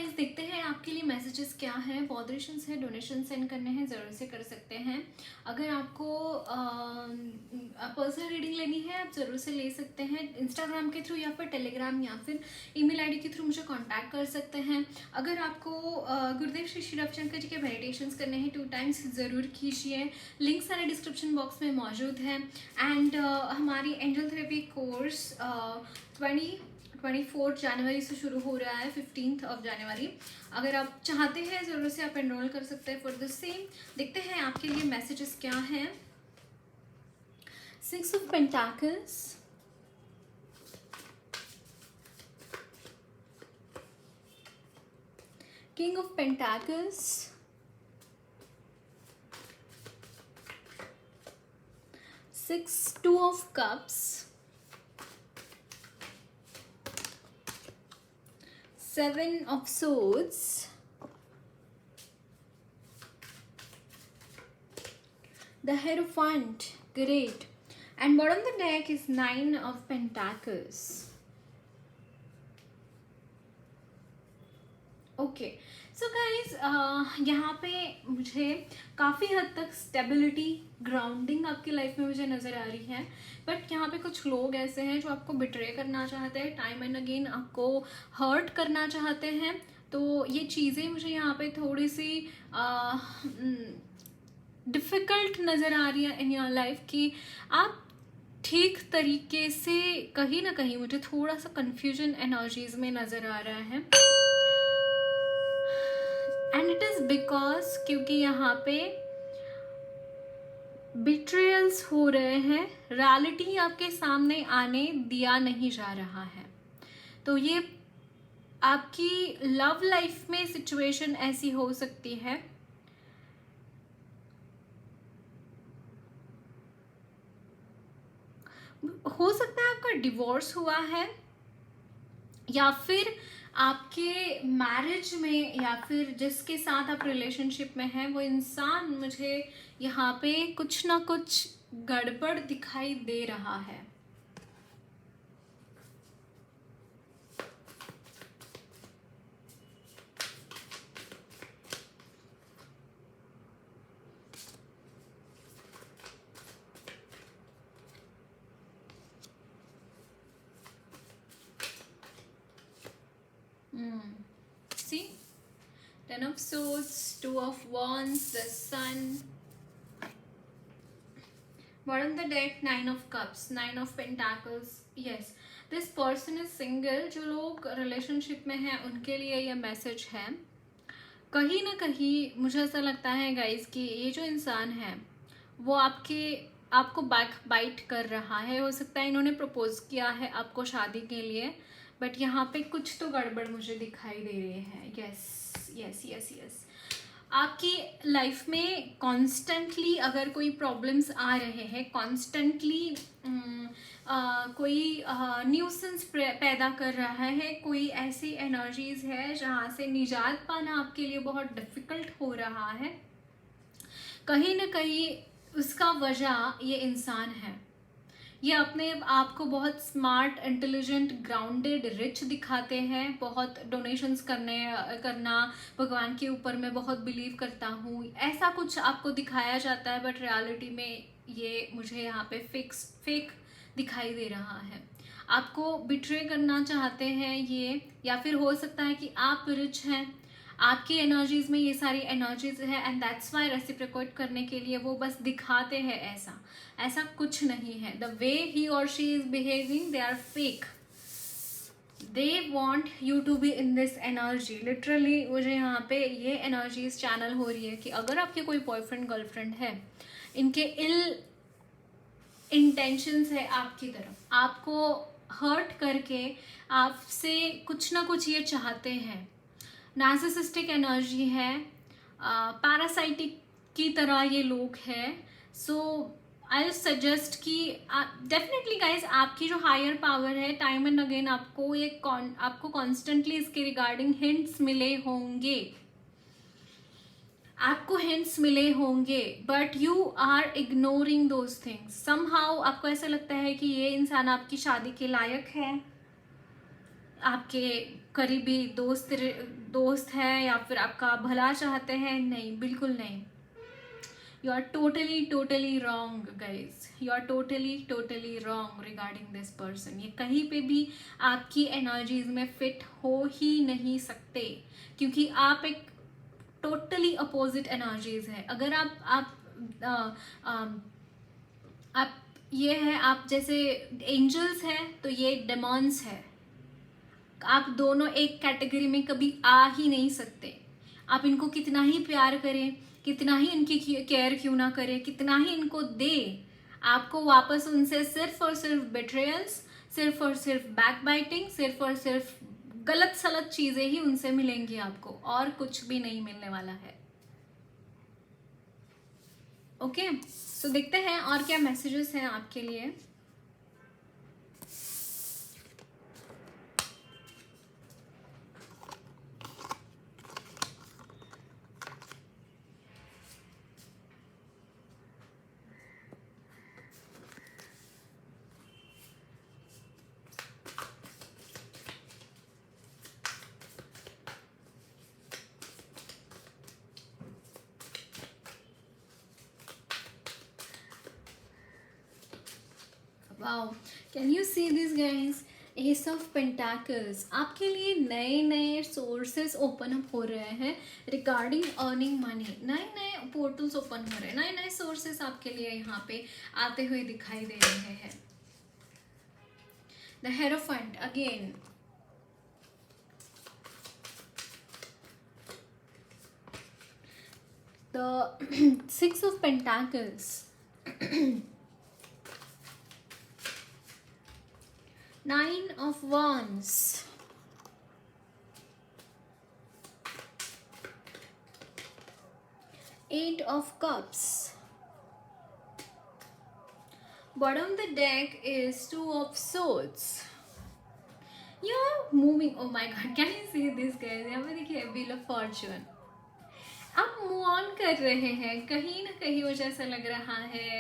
Guys देखते हैं आपके लिए मैसेजेस क्या हैं। मॉडरेशंस है, डोनेशन सेंड करने हैं, ज़रूर से कर सकते हैं। अगर आपको पर्सनल रीडिंग लेनी है आप ज़रूर से ले सकते हैं, इंस्टाग्राम के थ्रू या फिर टेलीग्राम या फिर ईमेल आईडी के थ्रू मुझे कांटेक्ट कर सकते हैं। अगर आपको गुरुदेव श्री श्री रविशंकर जी के मेडिटेशंस करने हैं 2 टाइम्स, ज़रूर कीजिए। लिंक सारे डिस्क्रिप्शन बॉक्स में मौजूद है। एंड हमारी एंजल थेरेपी कोर्स 24 जनवरी से शुरू हो रहा है, 15 जनवरी। अगर आप चाहते हैं ज़रूर से आप एनरोल कर सकते हैं फॉर द सेम। देखते हैं आपके लिए मैसेजेस क्या हैं। 6 of pentacles, king of pentacles, 2 of cups, 7 of swords, the Hierophant, great, and bottom of the deck is 9 of Pentacles. Okay so guys यहाँ पे मुझे काफ़ी हद तक स्टेबिलिटी, ग्राउंडिंग आपकी लाइफ में मुझे नज़र आ रही है। बट यहाँ पे कुछ लोग ऐसे हैं जो आपको बिट्रे करना चाहते हैं, टाइम एंड अगेन आपको हर्ट करना चाहते हैं। तो ये चीज़ें मुझे यहाँ पे थोड़ी सी डिफ़िकल्ट नज़र आ रही है इन योर लाइफ कि आप ठीक तरीके से, कहीं ना कहीं मुझे थोड़ा सा कन्फ्यूजन एनर्जीज में नज़र आ रहा है। एंड इट इज़ बिकॉज क्योंकि यहाँ पे बिट्रेयल्स हो रहे हैं, रियलिटी आपके सामने आने दिया नहीं जा रहा है। तो ये आपकी लव लाइफ में सिचुएशन ऐसी हो सकती है आपका डिवोर्स हुआ है, या फिर आपके मैरिज में, या फिर जिसके साथ आप रिलेशनशिप में हैं वो इंसान, मुझे यहाँ पे कुछ ना कुछ गड़बड़ दिखाई दे रहा है। See, 10 of swords, 2 of wands, the sun, bottom of the deck 9 of cups, 9 of pentacles. Yes, this person is single. जो लोग रिलेशनशिप में हैं उनके लिए यह मैसेज है। कहीं ना कहीं मुझे ऐसा लगता है गाइस कि ये जो इंसान है वो आपको बैक बाइट कर रहा है। हो सकता है इन्होंने प्रपोज किया है आपको शादी के लिए, बट यहाँ पे कुछ तो गड़बड़ मुझे दिखाई दे रही है। यस यस यस यस, आपकी लाइफ में कॉन्स्टेंटली अगर कोई प्रॉब्लम्स आ रहे हैं, कॉन्स्टेंटली कोई न्यूसेंस पैदा कर रहा है, कोई ऐसी एनर्जीज है जहाँ से निजात पाना आपके लिए बहुत डिफ़िकल्ट हो रहा है, कहीं ना कहीं उसका वजह ये इंसान है। ये अपने आप को बहुत स्मार्ट, इंटेलिजेंट, ग्राउंडेड, रिच दिखाते हैं। बहुत डोनेशंस करना भगवान के ऊपर मैं बहुत बिलीव करता हूँ, ऐसा कुछ आपको दिखाया जाता है, बट रियलिटी में ये मुझे यहाँ पे फेक दिखाई दे रहा है। आपको बिट्रे करना चाहते हैं ये, या फिर हो सकता है कि आप रिच हैं, आपकी एनर्जीज में ये सारी एनर्जीज है, एंड दैट्स वाई रेसिप्रोकेट करने के लिए वो बस दिखाते हैं। ऐसा कुछ नहीं है। द वे ही और she is behaving, they are fake. They want you to be in this energy. Literally मुझे यहाँ पे ये एनर्जीज चैनल हो रही है कि अगर आपके कोई बॉयफ्रेंड गर्लफ्रेंड है, इनके इल इंटेंशंस है आपकी तरफ, आपको हर्ट करके आपसे कुछ ना कुछ ये चाहते हैं। नार्सिसिस्टिक एनर्जी है, पैरासाइटिक की तरह ये लोग हैं। सो आई सजेस्ट कि डेफिनेटली गाइज आपकी जो हायर पावर है, टाइम एंड अगेन आपको कॉन्स्टेंटली इसके रिगार्डिंग हिंट्स मिले होंगे, but you are ignoring those things. Somehow आपको ऐसा लगता है कि ये इंसान आपकी शादी के लायक है, आपके करीबी दोस्त है या फिर आपका भला चाहते हैं, नहीं, बिल्कुल नहीं। You are totally wrong, guys. You are totally wrong regarding this person. ये कहीं पे भी आपकी एनर्जीज में फिट हो ही नहीं सकते, क्योंकि आप एक टोटली अपोजिट एनर्जीज है। अगर आप ये है, आप जैसे एंजल्स हैं तो ये डेमॉन्स है। आप दोनों एक कैटेगरी में कभी आ ही नहीं सकते। आप इनको कितना ही प्यार करें, कितना ही इनकी केयर क्यों ना करें, कितना ही इनको दे, आपको वापस उनसे सिर्फ और सिर्फ बिट्रेयल्स, सिर्फ और सिर्फ बैक बाइटिंग, सिर्फ और सिर्फ गलत सलत चीजें ही उनसे मिलेंगी आपको, और कुछ भी नहीं मिलने वाला है। ओके, तो देखते हैं और क्या मैसेजेस हैं आपके लिए। Wow, can you see this guys? S of pentacles, आपके लिए नए नए सोर्सेस ओपन अप हो रहे हैं रिगार्डिंग अर्निंग मनी। नए नए पोर्टल्स ओपन हो रहे हैं, नए नए सोर्सेस आपके लिए यहाँ पे आते हुए दिखाई दे रहे हैं। The hierophant again, the six of pentacles, Nine of Wands, Eight of Cups. Bottom of the deck is Two of Swords. You're moving. Oh my God, can you see this guys? यहाँ पे देखिए Wheel of Fortune. आप move on कर रहे हैं, कहीं ना कहीं मुझे ऐसा लग रहा है,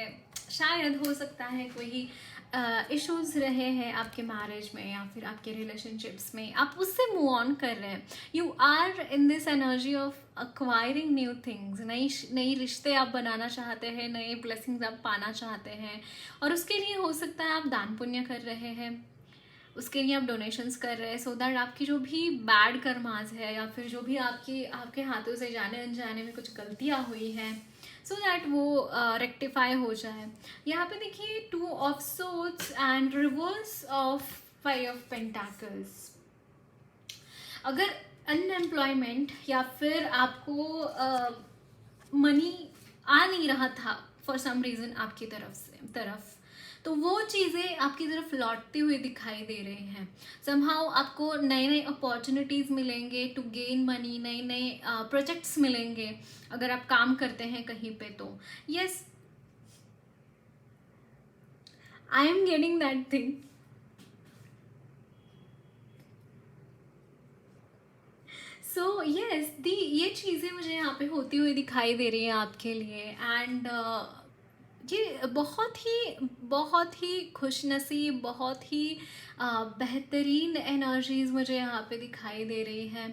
शायद हो सकता है कोई इश्यूज रहे हैं आपके मैरिज में या फिर आपके रिलेशनशिप्स में, आप उससे मूव ऑन कर रहे हैं। You are in this energy of acquiring new things, नई रिश्ते आप बनाना चाहते हैं, नए ब्लेसिंग्स आप पाना चाहते हैं, और उसके लिए हो सकता है आप दान पुण्य कर रहे हैं, उसके लिए आप डोनेशंस कर रहे हैं, सो दैट आपकी जो भी बैड कर्मास है या फिर जो भी आपके हाथों से जाने अनजाने में कुछ गलतियाँ हुई हैं, सो दैट वो रेक्टिफाई हो जाए। यहाँ पे देखिए two of swords and reverse of five of pentacles. अगर अनएम्प्लॉयमेंट या फिर आपको मनी आ नहीं रहा था फॉर सम रीज़न आपकी तरफ, तो वो चीज़ें आपकी तरफ लौटती हुई दिखाई दे रही हैं। समहाउ आपको नए नए अपॉर्चुनिटीज़ मिलेंगे टू गेन मनी, नए नए प्रोजेक्ट्स मिलेंगे अगर आप काम करते हैं कहीं पे। तो yes, I am getting that thing. So yes, ये चीज़ें मुझे यहाँ पे होती हुई दिखाई दे रही हैं आपके लिए। एंड ये बहुत ही खुशनसीब, बहुत ही बेहतरीन एनर्जीज मुझे यहाँ पे दिखाई दे रही हैं।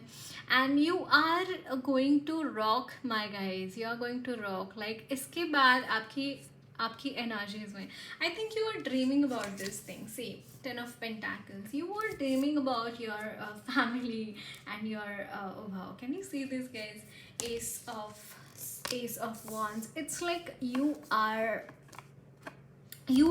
And you are going to rock my guys, you are going to rock. Like इसके बाद आपकी एनर्जीज में I think you are dreaming about this thing. See Ten of Pentacles, you are dreaming about your family and your wow, can you see this guys? Ace of Wands. It's like you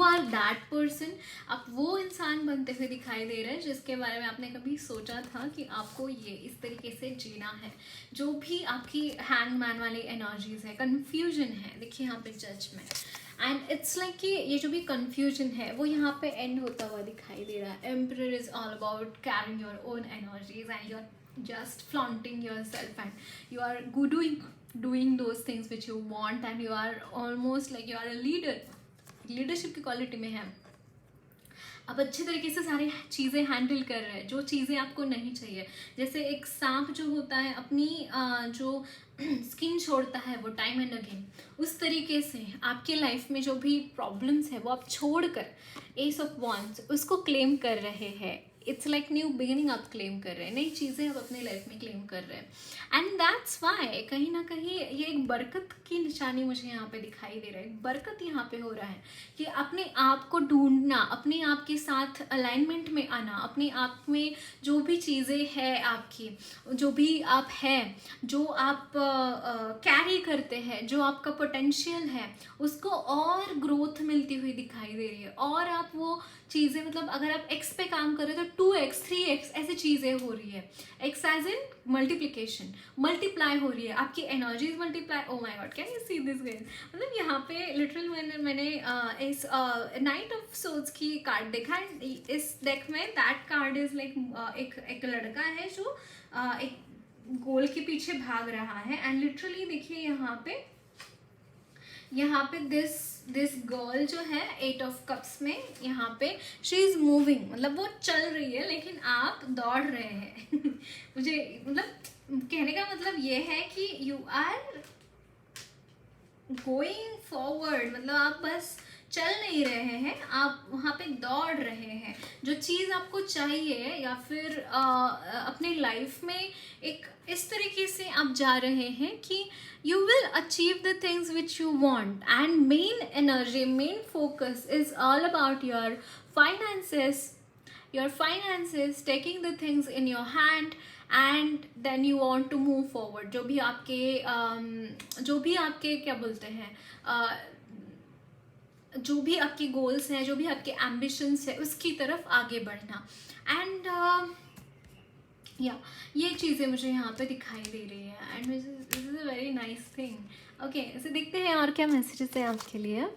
are that person. आप वो इंसान बनते हुए दिखाई दे रहे हैं जिसके बारे में आपने कभी सोचा था कि आपको ये इस तरीके से जीना है। जो भी आपकी हैंगमैन वाली एनर्जीज है, कन्फ्यूजन है, देखिए यहाँ पे जजमेंट, एंड इट्स लाइक कि ये जो भी कन्फ्यूजन है वो यहाँ पे एंड होता हुआ दिखाई दे रहा है। Emperor is all about carrying your own energies and you are just flaunting yourself and you are doing those things which you want and you are almost like you are a leader, leadership की quality में है। आप अच्छे तरीके से सारी चीज़ें handle कर रहे हैं, जो चीज़ें आपको नहीं चाहिए। जैसे एक सांप जो होता है अपनी जो स्किन छोड़ता है वो टाइम एंड अगेन, उस तरीके से आपके लाइफ में जो भी प्रॉब्लम्स है वो आप छोड़कर एस ऑफ वॉन्ड्स उसको क्लेम कर रहे हैं। इट्स लाइक न्यू बिगिनिंग आप क्लेम कर रहे हैं, नई चीज़ें आप अपने लाइफ में क्लेम कर रहे हैं। एंड दैट्स वाई कहीं ना कहीं ये एक बरकत की निशानी मुझे यहाँ पे दिखाई दे रहा है। बरकत यहाँ पे हो रहा है कि अपने आप को ढूंढना, अपने आप के साथ अलाइनमेंट में आना, अपने आप में जो भी चीज़ें हैं आपकी, जो भी आप हैं, जो आप कैरी करते हैं, जो आपका पोटेंशियल है, उसको और ग्रोथ मिलती हुई दिखाई दे रही है। और आप वो चीज़ें, मतलब अगर आप x पे काम कर रहे हो तो 2x 3x ऐसी चीज़ें हो रही है। x as in multiplication, multiply हो रही है, आपकी energies multiply. Oh my god, can you see this guys? मतलब यहाँ पे लिटरल मैंने इस नाइट ऑफ सोल्स की कार्ड देखा है। इस डेक में दैट कार्ड इज लाइक एक लड़का है जो एक गोल के पीछे भाग रहा है। एंड लिटरली देखिए यहाँ पे दिस गर्ल जो है 8 ऑफ कप्स में, यहाँ पे शी इज मूविंग, मतलब वो चल रही है लेकिन आप दौड़ रहे हैं। मुझे मतलब कहने का मतलब ये है कि यू आर गोइंग फॉरवर्ड, मतलब आप बस चल नहीं रहे हैं, आप वहाँ पे दौड़ रहे हैं। जो चीज़ आपको चाहिए या फिर अपने लाइफ में एक इस तरीके से आप जा रहे हैं कि you will achieve the things which you want, and main energy, main focus is all about your finances, taking the things in your hand, and then you want to move forward। जो भी आपके क्या बोलते हैं, जो भी आपके goals हैं, जो भी आपके एम्बिशंस है, उसकी तरफ आगे बढ़ना। एंड या ये चीज़ें मुझे यहाँ पे दिखाई दे रही है। And this is a very nice thing. Okay, इसे देखते हैं और क्या मैसेजेस हैं आपके लिए।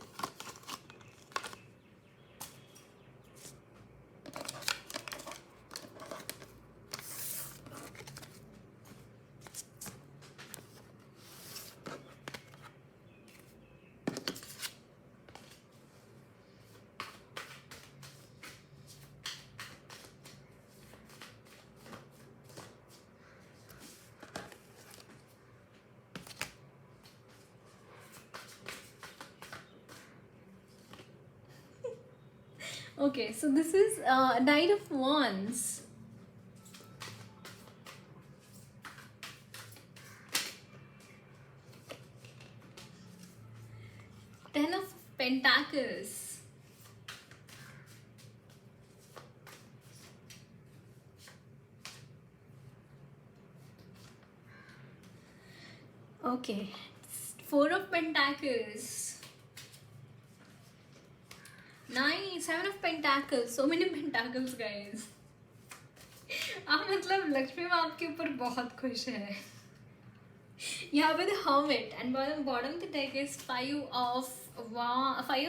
Okay, so this is Knight of Wands. Ten of Pentacles. Okay, Four of Pentacles. Nice, Seven of Pentacles. So many Pentacles, guys. आप मतलब लक्ष्मी माँ आपके ऊपर बहुत खुश है। यहाँ पे the hermit and bottom the deck is five of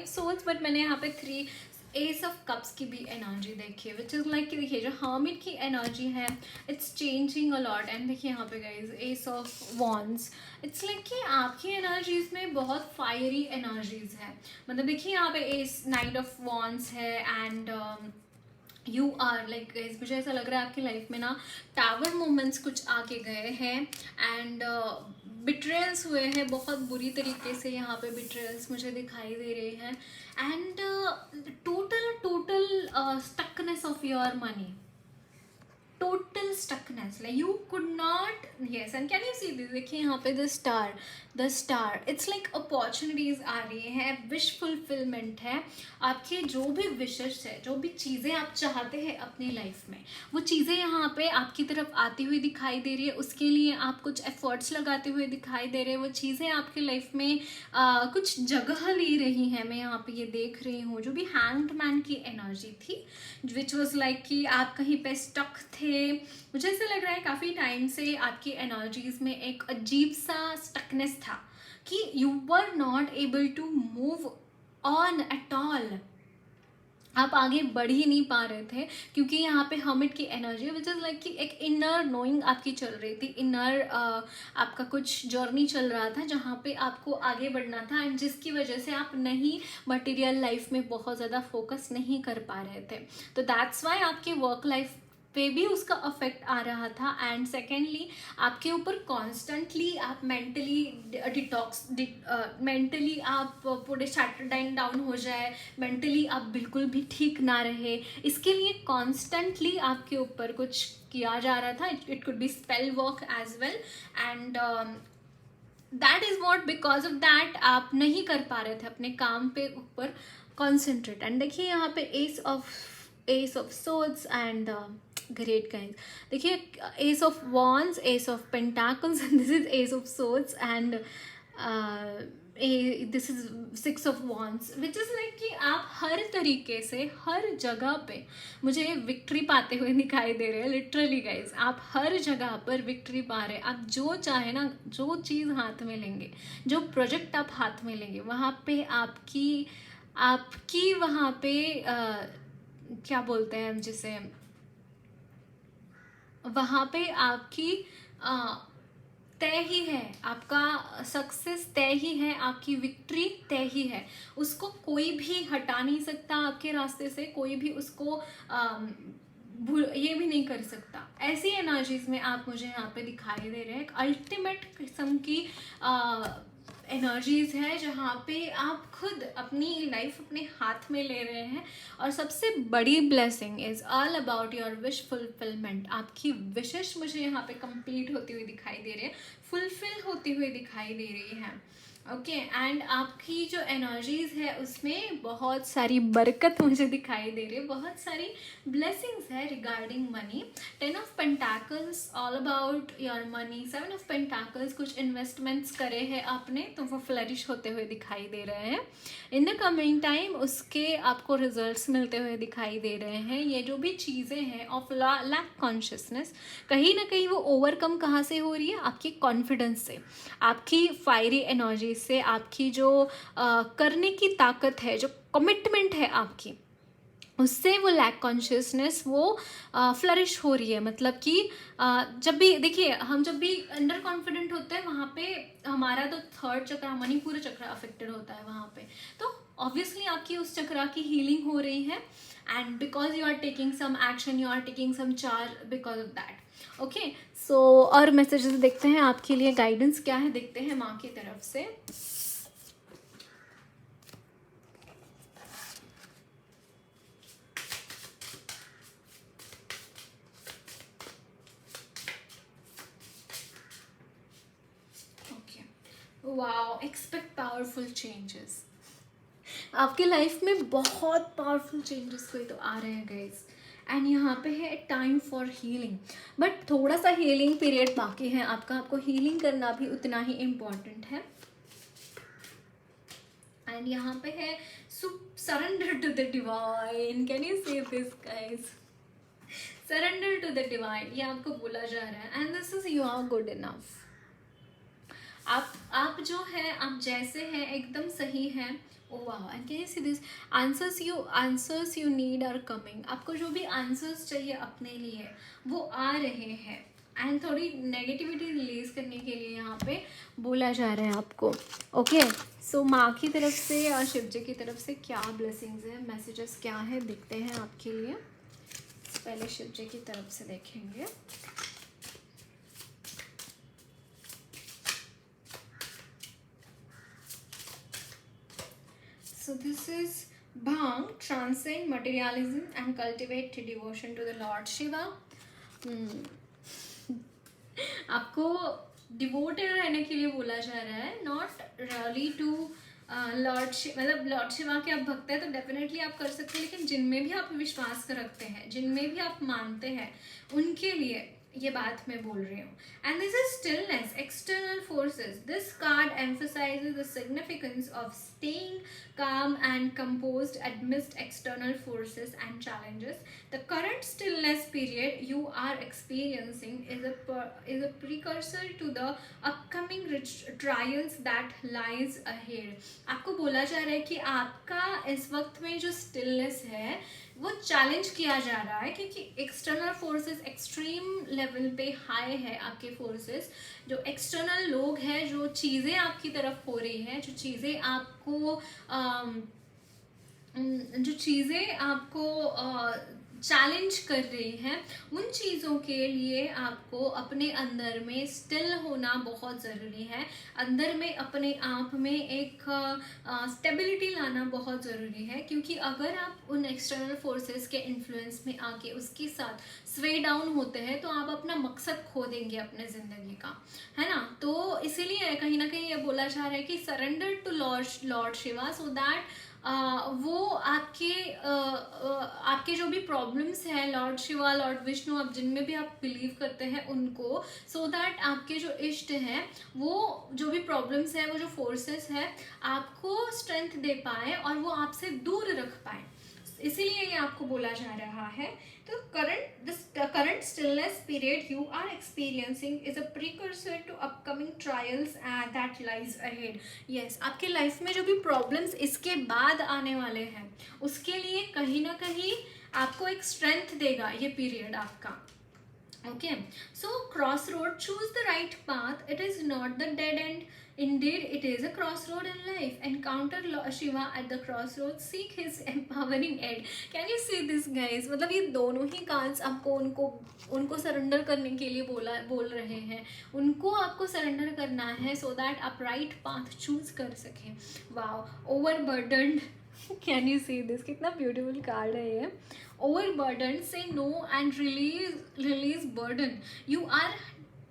swords, but मैंने यहाँ पे 3 एस ऑफ कप्स की भी एनर्जी देखी है, विच इज़ लाइक कि देखिए जो हर्मिट की एनर्जी है it's changing a lot. And देखिए यहाँ पे guys S of wands, it's like कि आपकी एनर्जीज में बहुत फायरी एनर्जीज है। मतलब देखिए यहाँ पे एस नाइट ऑफ वॉन्ड्स है एंड यू आर लाइक, मुझे ऐसा लग रहा है आपकी लाइफ में ना टावर मोमेंट्स कुछ आके गए हैं एंड बिट्रेयल्स हुए हैं बहुत बुरी तरीके से। यहाँ पे बिट्रेयल्स मुझे दिखाई दे रहे हैं and total stuckness of your money, total stuckness, like you could not, yes, and can you see this? देखिए यहाँ पे the star, it's like opportunities आ रही हैं, wish fulfillment है, आपके जो भी wishes है, जो भी चीज़ें आप चाहते हैं अपनी लाइफ में, वो चीज़ें यहाँ पे आपकी तरफ आती हुई दिखाई दे रही है। उसके लिए आप कुछ एफर्ट्स लगाते हुए दिखाई दे रहे हैं, वो चीज़ें आपकी लाइफ में कुछ जगह ले रही हैं। मैं यहाँ पे ये देख रही हूँ जो भी हैंग्ड मैन की एनर्जी थी, विच वॉज लाइक कि आप कहीं पे स्टक थे। मुझे ऐसा लग रहा है काफ़ी टाइम से आपकी एनर्जीज में एक अजीब सा स्टकनेस था कि you were not able to move on at all, आप आगे बढ़ ही नहीं पा रहे थे क्योंकि यहाँ पे हर्मिट की एनर्जी विच इज़ लाइक कि एक इनर नोइंग आपकी चल रही थी, इनर आपका कुछ जर्नी चल रहा था जहाँ पे आपको आगे बढ़ना था एंड जिसकी वजह से आप नहीं मटेरियल लाइफ में बहुत ज़्यादा फोकस नहीं कर पा रहे थे। तो दैट्स वाई आपके वर्क लाइफ पे भी उसका अफेक्ट आ रहा था, एंड सेकेंडली आपके ऊपर कॉन्स्टेंटली आप मेंटली डिटॉक्स, मेंटली आप पूरे शट डाउन हो जाए, मेंटली आप बिल्कुल भी ठीक ना रहे, इसके लिए कॉन्स्टेंटली आपके ऊपर कुछ किया जा रहा था. It could be spell work as well, and that is what, because of that आप नहीं कर पा रहे थे अपने काम पे ऊपर कॉन्सेंट्रेट. एंड देखिए यहाँ पे ace of swords and great guys. देखिए ace of wands, ace of pentacles, this is ace of swords, and this is six of wands, which is like कि आप हर तरीके से हर जगह पे मुझे विक्ट्री पाते हुए दिखाई दे रहे हैं. लिटरली गाइज आप हर जगह पर विक्ट्री पा रहे हैं. आप जो चाहे ना, जो चीज़ हाथ में लेंगे, जो प्रोजेक्ट आप हाथ में लेंगे, वहाँ पे आपकी वहाँ पे क्या बोलते हैं हम जिसे, वहाँ पे आपकी तय ही है, आपका सक्सेस तय ही है, आपकी विक्ट्री तय ही है. उसको कोई भी हटा नहीं सकता आपके रास्ते से, कोई भी उसको ये भी नहीं कर सकता. ऐसी एनर्जीज में आप मुझे यहाँ पे दिखाई दे रहे हैं. एक अल्टीमेट किस्म की एनर्जीज है जहाँ पे आप खुद अपनी लाइफ अपने हाथ में ले रहे हैं. और सबसे बड़ी blessing is all about your wish fulfilment. आपकी विशेष मुझे यहाँ पे कंप्लीट होती हुई दिखाई दे रही है, फुलफिल होती हुई दिखाई दे रही है. ओके, एंड आपकी जो एनर्जीज है उसमें बहुत सारी बरकत मुझे दिखाई दे रही है, बहुत सारी ब्लेसिंग्स है regarding money. 10 of pentacles all about your money. 7 of pentacles कुछ इन्वेस्टमेंट्स करे हैं आपने तो वो फ्लरिश होते हुए दिखाई दे रहे हैं. इन द कमिंग टाइम उसके आपको रिजल्ट्स मिलते हुए दिखाई दे रहे हैं. ये जो भी चीज़ें हैं ऑफ लैक कॉन्शियसनेस, कहीं ना कहीं वो ओवरकम कहाँ से हो रही है, आपकी कॉन्फिडेंस से, आपकी फायरी एनर्जी से, आपकी जो करने की ताकत है, जो कमिटमेंट है आपकी, उससे वो लैक कॉन्शियसनेस वो फ्लरिश हो रही है. मतलब कि जब भी देखिए हम जब भी अंडर कॉन्फिडेंट होते हैं वहाँ पे हमारा तो थर्ड चक्र, मणिपुर चक्र अफेक्टेड होता है वहाँ पे. तो ऑब्वियसली आपकी उस चक्र की हीलिंग हो रही है, and because you are taking some action, you are taking some charge because of that. Okay, so और मैसेजेस देखते हैं आपके लिए, गाइडेंस क्या है देखते हैं माँ की तरफ से. Wow, expect powerful changes. आपके लाइफ में बहुत पावरफुल चेंजेस कोई तो आ रहे हैं गाइज. एंड यहाँ पे है टाइम फॉर हीलिंग, बट थोड़ा सा हीलिंग पीरियड बाकी है आपका. आपको हीलिंग करना भी उतना ही इम्पॉर्टेंट है. एंड यहाँ पे है surrender to the divine. Can you see this guys? Surrender to the divine, ये आपको बोला जा रहा है. And this is you are good enough. आप जो है, आप जैसे हैं एकदम सही हैं. ओ वाह, and can you see this? Answers you need are coming. आपको जो भी आंसर्स चाहिए अपने लिए वो आ रहे हैं. एंड थोड़ी नेगेटिविटी रिलीज करने के लिए यहाँ पे बोला जा रहा है आपको. ओके, सो माँ की तरफ से और शिव जी की तरफ से क्या ब्लेसिंग्स है, मैसेजेस क्या है देखते हैं आपके लिए. पहले शिव जी की तरफ से देखेंगे. So this is Bhang, transcend materialism and cultivate devotion to the Lord Shiva. आपको डिवोटेड रहने के लिए बोला जा रहा है, not really to lord Shiva. मतलब लॉर्ड शिवा के आप भक्त हैं तो डेफिनेटली आप कर सकते हैं, लेकिन जिनमें भी आप विश्वास रखते हैं, जिनमें भी आप मानते हैं, उनके लिए ये बात मैं बोल रही हूँ. And this is stillness, external forces. This card emphasizes the significance of staying calm and composed amidst external forces and challenges. The current stillness period you are experiencing is a precursor to the upcoming trials that lies ahead. आपको बोला जा रहा है कि आपका इस वक्त में जो स्टिलनेस है वो चैलेंज किया जा रहा है, क्योंकि एक्सटर्नल फोर्सेस एक्सट्रीम लेवल पे हाई है. आपके फोर्सेस, जो एक्सटर्नल लोग हैं, जो चीज़ें आपकी तरफ हो रही हैं, जो चीज़ें आपको चैलेंज कर रही हैं, उन चीज़ों के लिए आपको अपने अंदर में स्टिल होना बहुत ज़रूरी है। अंदर में अपने आप में एक स्टेबिलिटी लाना बहुत ज़रूरी है, क्योंकि अगर आप उन एक्सटर्नल फोर्सेस के इन्फ्लुएंस में आके उसके साथ स्वे डाउन होते हैं तो आप अपना मकसद खो देंगे अपने ज़िंदगी का, है ना। तो इसीलिए कहीं ना कहीं ये बोला जा रहा है कि surrender to lord Shiva, so that वो आपके जो भी प्रॉब्लम्स हैं, लॉर्ड शिवा, लॉर्ड विष्णु, आप जिनमें भी आप बिलीव करते हैं उनको, सो दैट आपके जो इष्ट हैं वो जो भी प्रॉब्लम्स हैं, वो जो फोर्सेस है, आपको स्ट्रेंथ दे पाए और वो आपसे दूर रख पाए। इसीलिए ये आपको बोला जा रहा है। तो current stillness period you are experiencing is a precursor to upcoming trials that lies ahead. Yes, आपके लाइफ में जो भी प्रॉब्लम्स इसके बाद आने वाले हैं उसके लिए कहीं ना कहीं आपको एक स्ट्रेंथ देगा ये पीरियड आपका। Okay, so crossroad, choose the right path. It is not the dead end. Indeed, it is a crossroad in life. Encounter Shiva at the crossroads. Seek his empowering aid. Can you see this, guys? मतलब ये दोनों ही cards आपको उनको surrender करने के लिए बोल रहे हैं। उनको आपको सरेंडर करना है so that आप राइट पाथ चूज कर सकें। Wow, overburdened. Can you see this? कितना ब्यूटीफुल कार्ड है ये। Overburdened, say no and release burden. You are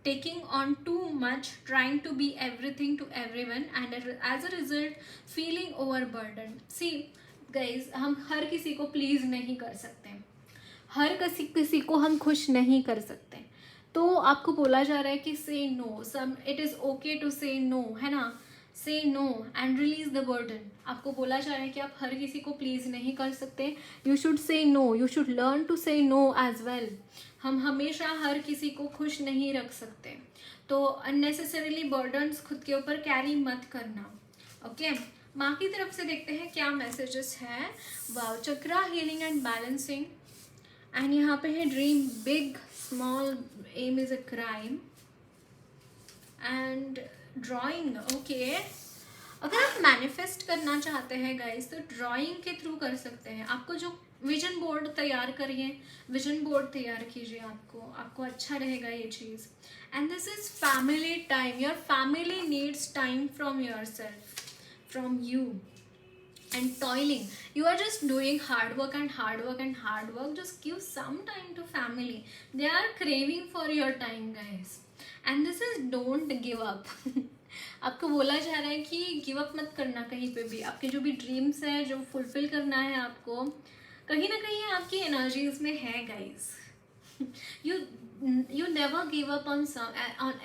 taking on too much, trying to be everything to everyone, and as a result feeling overburdened. See guys, हम हर किसी को please नहीं कर सकते, हर किसी को हम खुश नहीं कर सकते। तो आपको बोला जा रहा है कि say no, it is okay to say no, है ना। say no and release the burden. आपको बोला जा रहा है कि आप हर किसी को प्लीज नहीं कर सकते। You should say no, you should learn to say no as well. हम हमेशा हर किसी को खुश नहीं रख सकते, तो unnecessarily burdens खुद के ऊपर कैरी मत करना। ओके, माँ की तरफ से देखते हैं क्या मैसेजेस हैं। Wow, chakra, healing and balancing, and यहाँ पे है dream big, small aim is a crime, and drawing. Okay, अगर आप मैनिफेस्ट करना चाहते हैं गाइस तो ड्राइंग के थ्रू कर सकते हैं। आपको जो विजन बोर्ड तैयार करिए, विजन बोर्ड तैयार कीजिए, आपको अच्छा रहेगा ये चीज़। And this is family time, your family needs time from yourself, from you, and toiling. You are just doing hard work and hard work and hard work. Just give some time to family. They are craving for your time, guys. And this is don't give up. आपको बोला जा रहा है कि give up मत करना कहीं पे भी। आपके जो भी ड्रीम्स हैं, जो फुलफिल करना है आपको, कहीं ना कहीं आपकी एनर्जीज में है guys. you never give up on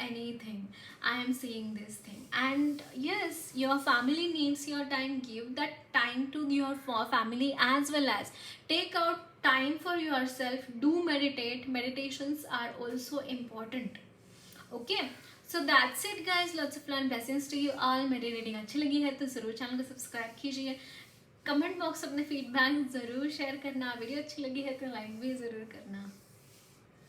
anything. I am seeing this thing, and yes, your family needs your time. Give that time to your family, as well as take out time for yourself. Do meditate. Meditations are also important. Okay, so that's it guys. Lots of love and blessings to you all. मेरी reading अच्छी लगी है तो ज़रूर channel को subscribe कीजिए। Comment box अपने feedback ज़रूर शेयर करना। वीडियो अच्छी लगी है तो लाइक भी ज़रूर करना।